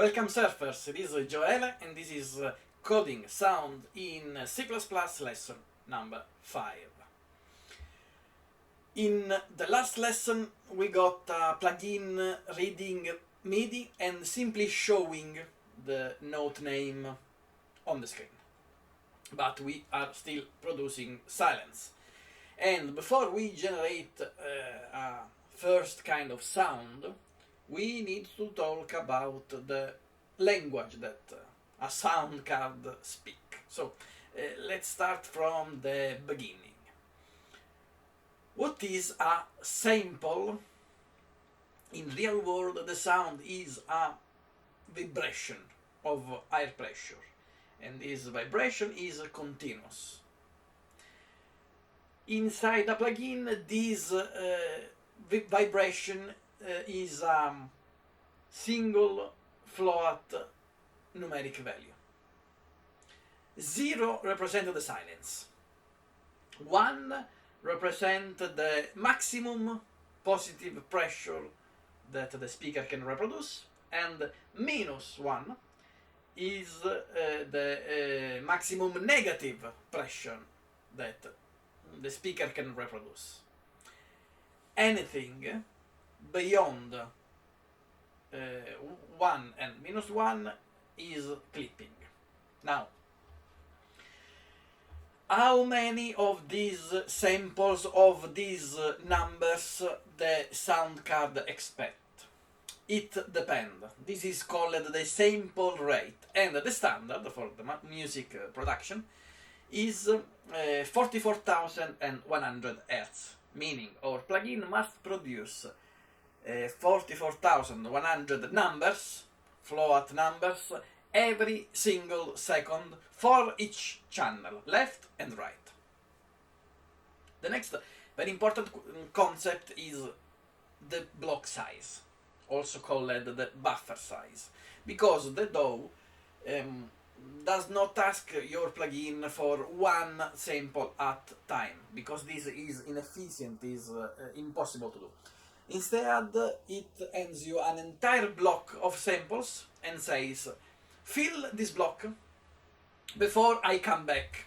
Welcome surfers, this is Joele and this is coding sound in C++ lesson number 5. In the last lesson we got a plugin reading MIDI and simply showing the note name on the screen. But we are still producing silence. And before we generate a first kind of sound, we need to talk about the language that a sound card speaks. So let's start from the beginning. What is a sample? In real world, the sound is a vibration of air pressure, and this vibration is continuous. Inside the plugin, this vibration is a single float numeric value. 0 represents the silence. 1 represents the maximum positive pressure that the speaker can reproduce, and -1 is the maximum negative pressure that the speaker can reproduce. Anything beyond 1 and -1 is clipping. Now, how many of these samples of these numbers the sound card expect? It depends. This is called the sample rate, and the standard for the music production is 44,100 Hz, meaning our plugin must produce 44,100 numbers, float numbers, every single second for each channel, left and right. The next very important concept is the block size, also called the buffer size, because the DAW does not ask your plugin for one sample at time, because this is inefficient, is impossible to do. Instead, it hands you an entire block of samples and says, fill this block before I come back.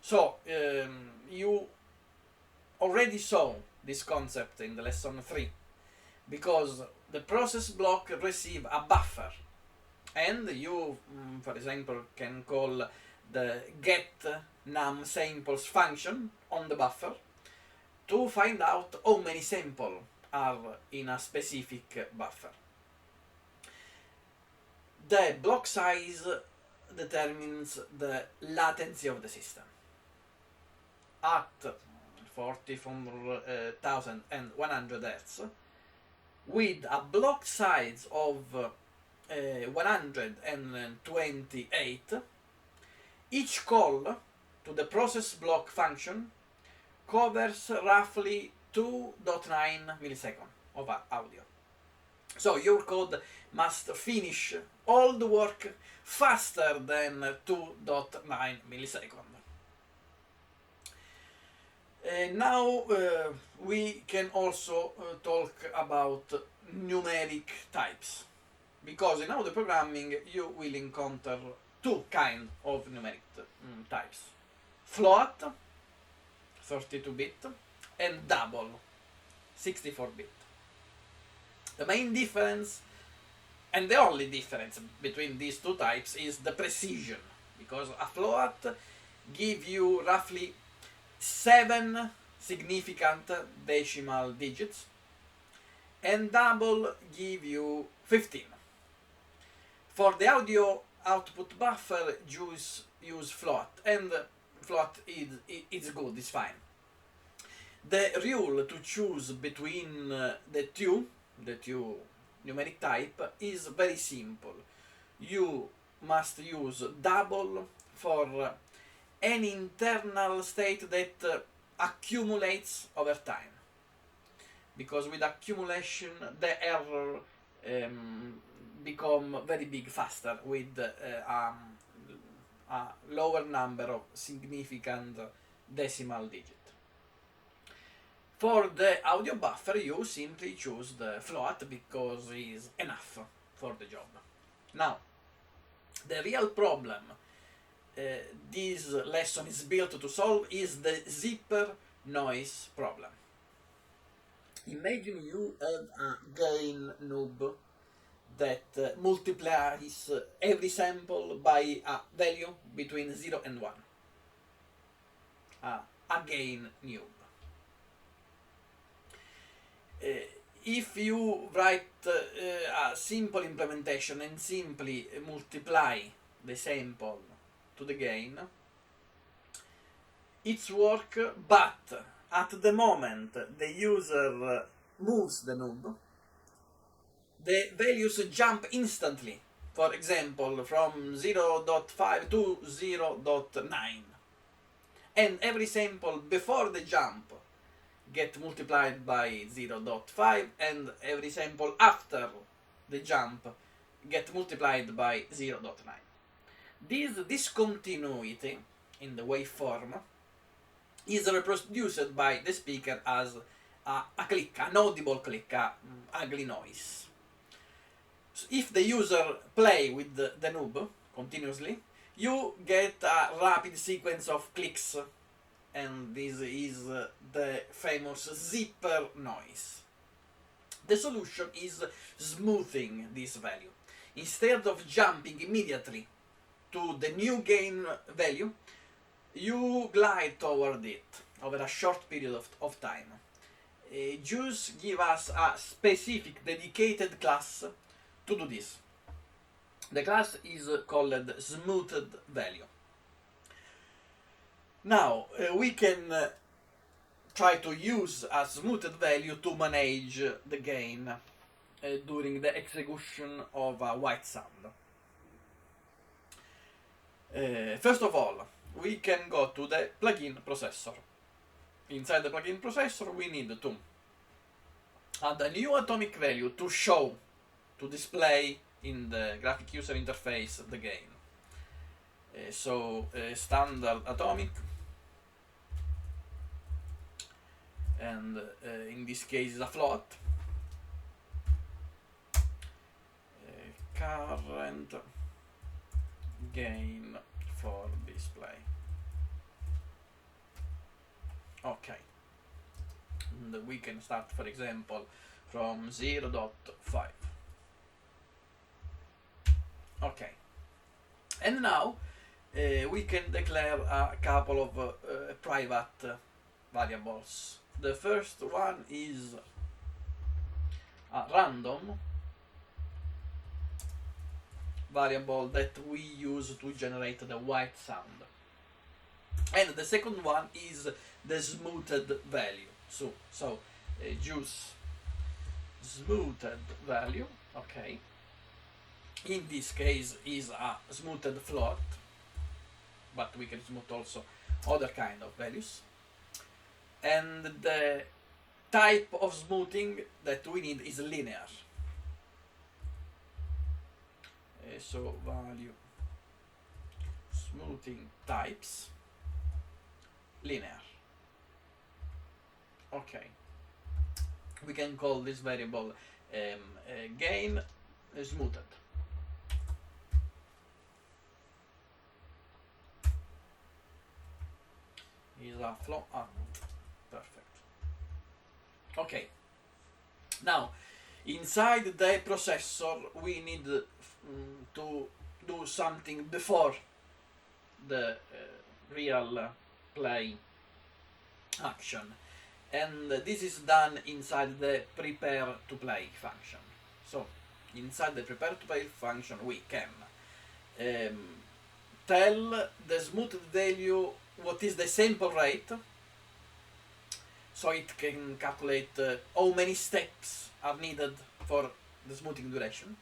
So, you already saw this concept in the lesson 3, because the process block receives a buffer, and you, for example, can call the get num samples function on the buffer to find out how many samples are in a specific buffer. The block size determines the latency of the system. At 44,100 Hz, with a block size of 128, each call to the process block function covers roughly 2.9 milliseconds of audio. So your code must finish all the work faster than 2.9 milliseconds. Now we can also talk about numeric types, because in audio programming you will encounter two kinds of numeric types: float, 32-bit, and double, 64-bit. The main difference, and the only difference between these two types, is the precision, because a float gives you roughly 7 significant decimal digits, and double give you 15. For the audio output buffer, use float, and float is good, it's fine. The rule to choose between the two numeric type is very simple. You must use double for any internal state that accumulates over time, because with accumulation the error become very big faster with a lower number of significant decimal digit. For the audio buffer, you simply choose the float because it's enough for the job. Now, the real problem this lesson is built to solve is the zipper noise problem. Imagine you have a gain knob that multiplies every sample by a value between 0 and 1. A gain knob. If you write a simple implementation and simply multiply the sample to the gain, it's work, but at the moment the user moves the knob, the values jump instantly, for example from 0.5 to 0.9, and every sample before the jump get multiplied by 0.5, and every sample after the jump get multiplied by 0.9. This discontinuity in the waveform is reproduced by the speaker as a click, an audible click, a ugly noise. So if the user play with the knob continuously, you get a rapid sequence of clicks, and this is the famous zipper noise. The solution is smoothing this value. Instead of jumping immediately to the new gain value, you glide toward it over a short period of time. Just give us a specific dedicated class to do this. The class is called smoothed value. Now, we can try to use a smoothed value to manage the gain during the execution of a white sound. First of all, we can go to the plugin processor. Inside the plugin processor, we need to add a new atomic value to show, to display in the graphic user interface the gain. Standard atomic, and in this case is a float. Current gain for display. Okay, and we can start, for example, from 0.5. Okay, and now we can declare a couple of private variables. The first one is a random variable that we use to generate the white sound, and the second one is the smoothed value. So use smoothed value. Okay, in this case is a smoothed float, but we can smooth also other kind of values. And the type of smoothing that we need is linear. So value smoothing types linear. Okay, we can call this variable gain smoothed. Is a flow. Perfect. Okay. Now, inside the processor, we need to do something before the real play action, and this is done inside the prepare to play function. So, inside the prepare to play function, we can tell the smoothed value what is the sample rate, so it can calculate how many steps are needed for the smoothing duration.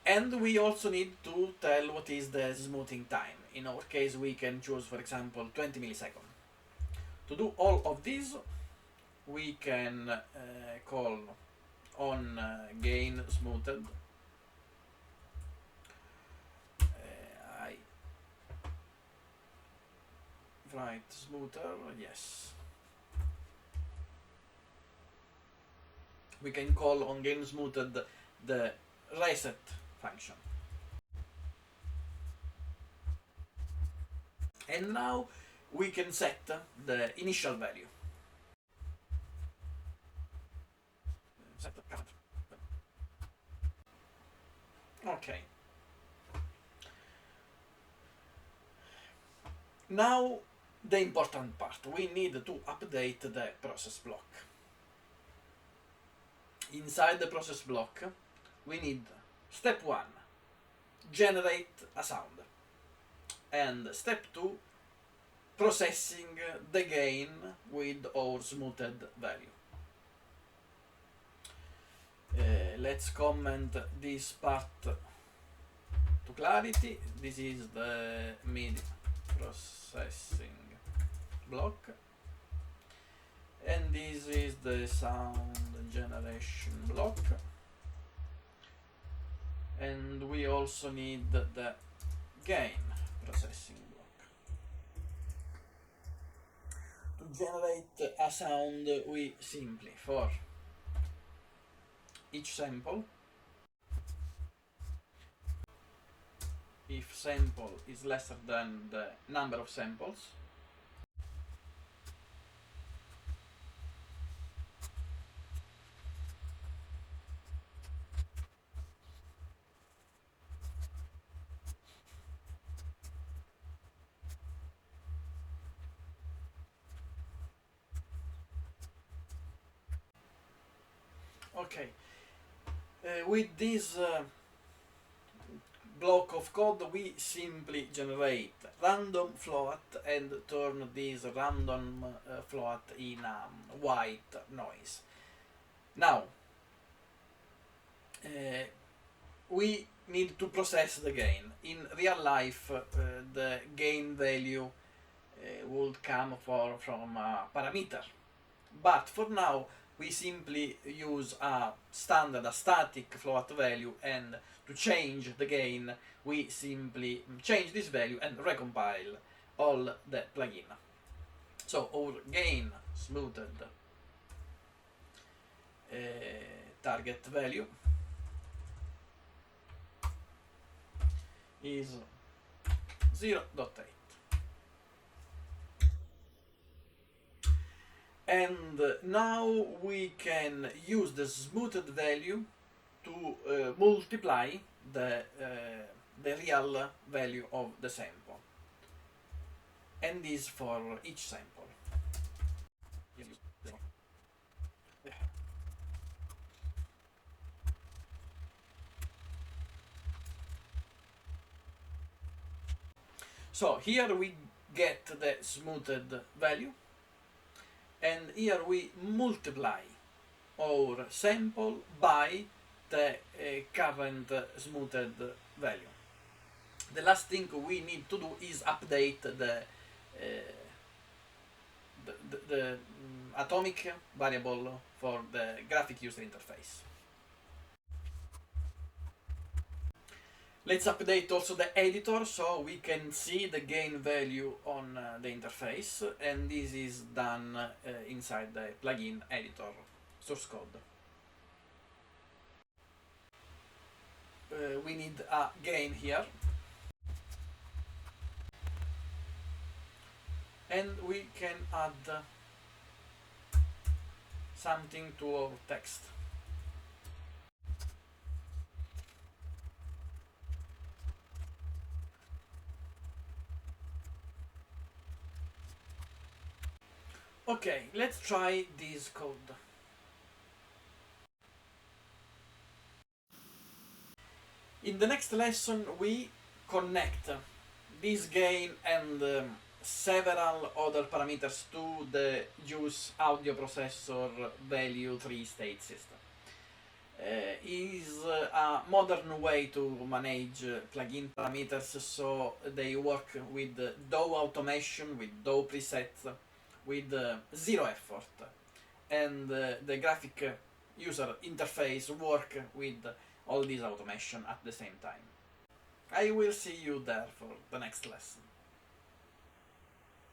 And we also need to tell what is the smoothing time. In our case, we can choose, for example, 20 milliseconds. To do all of this, we can call on gain smoothed. I write smoother, yes. We can call on gain smoothed the reset function. And now we can set the initial value. Set the current. Okay. Now the important part. We need to update the process block. Inside the process block, we need step 1, generate a sound, and step 2, processing the gain with our smoothed value. Let's comment this part to clarity. This is the MIDI processing block, and this is the sound generation block, and we also need the gain processing block. To generate a sound, we simply, for each sample, if sample is lesser than the number of samples, okay, with this block of code we simply generate random float and turn this random float in a white noise. Now we need to process the gain. In real life the gain value would come from a parameter, but for now we simply use a standard, a static float value, and to change the gain we simply change this value and recompile all the plugin. So our gain smoothed target value is 0.8. And now we can use the smoothed value to multiply the real value of the sample, and this for each sample. So here we get the smoothed value, and here we multiply our sample by the current smoothed value. The last thing we need to do is update the atomic variable for the graphic user interface. Let's update also the editor so we can see the gain value on the interface, and this is done inside the plugin editor source code. We need a gain here, and we can add something to our text. Okay, let's try this code. In the next lesson we connect this gain and several other parameters to the use audio processor value 3-state system. Is a modern way to manage plugin parameters, so they work with DAW automation, with DAW presets, with zero effort, and the graphic user interface work with all this automation at the same time. I will see you there for the next lesson.